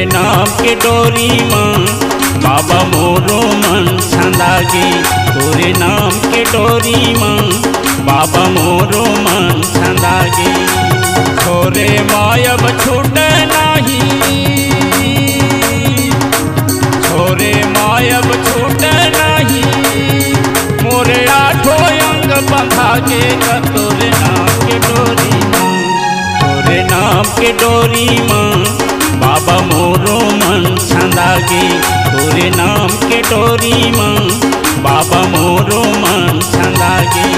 नाम के डोरी माँ बाबा मोरो मन छंदागे। तोरे नाम के डोरी माँ बाबा मोरो मन छंदागे। छोरे मायब छूट नाही, छोरे मायब छूट नाही, मोरे आठो अंग बंधागे। तोरे नाम के डोरी माँ, तोरे नाम के डोरी माँ बाबा मोरो मन छंदागे। तोरे नाम के डोरी माँ बाबा मोरो मन छंदागे।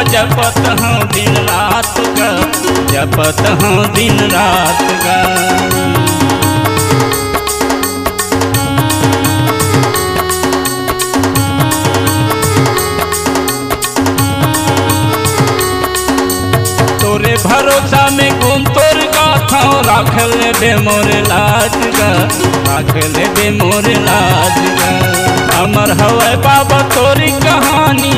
जपत हूँ दिन रात का, जपत हूँ दिन रात का। तोरे भरोसा में गुम तोर गाथा राख ले बे मोर लाज का, राख ले बे मोर लाज का। अमर हवे बाबा तोरी कहानी,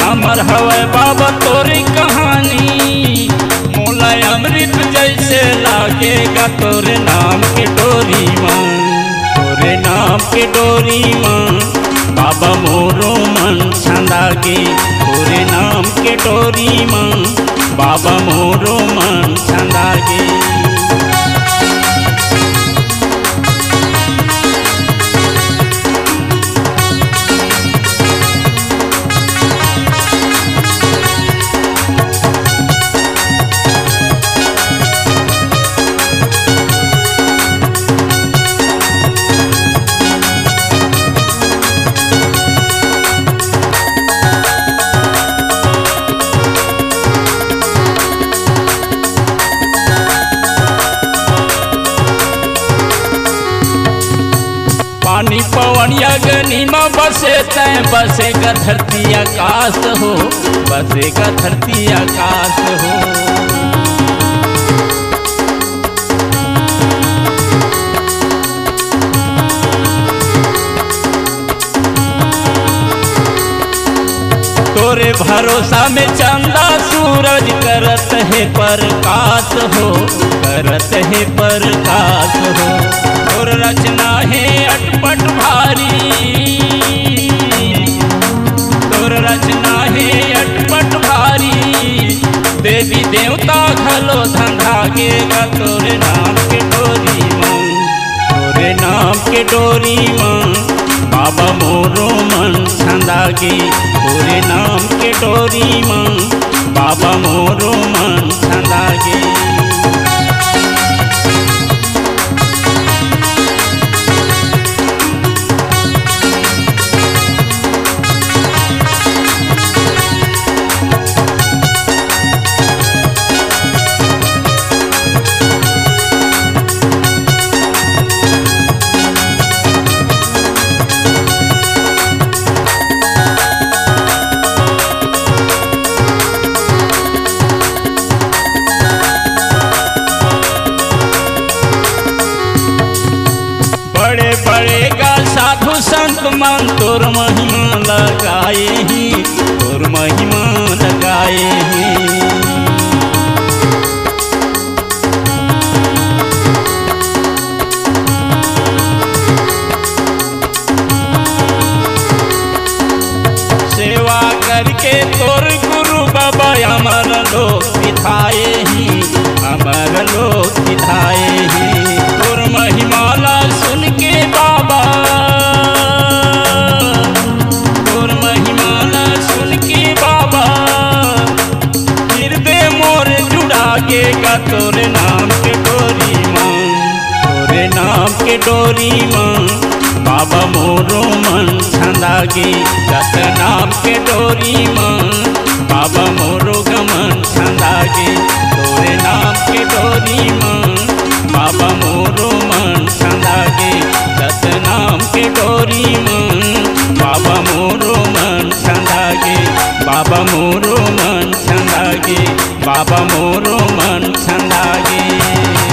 अमर हवे बाबा तोरी कहानी। मोला अमृत जैसे लागेगा तोरे नाम के डोरी माँ, तोरे नाम के डोरी माँ बाबा मोरो मन छंदागे। तोरे नाम के डोरी माँ बाबा मोरो मन छंदागे। पानी पवन अग्नि में बसे तय बसेगा धरती आकाश हो, बसेगा धरती आकाश हो। तोरे भरोसा में चंदा सूरज करत है प्रकाश हो, करत है प्रकाश हो। और रचना है अटपट भारी, तोर रचना है अटपट भारी। देवी देवता घलो धंधागेगा तोरे नाम के डोरी माँ, तोरे नाम के डोरी माँ बाबा मोरो मन छंदागे। तोरे नाम के डोरी माँ बाबा मोरो मन छंदागे। साधु संत मन तोर महिमा लगाए ही, तोर महिमा लगाए ही। सेवा करके तोर गुरु बाबा अमर लोक सिखाए ही, अमर लोक सिखाए ही। तोर महिमा ला सुन के बाबा, तोर महिमा ला सुन के बाबा, फिर लागेगा तोरे नाम के डोरी माँ, तोरे नाम के डोरी माँ बाबा मोरो मन छंदागे। जत नाम के डोरी माँ बाबा मोरो गमन छंदागे। तोरे नाम के डोरी माँ बाबा मोरो मन छंदागे। जत नाम के डोरी माँ बाबा मोरो मन छंदागे। बाबा मोरो मन छंदागे, बाबा मोरो मन छंदागे।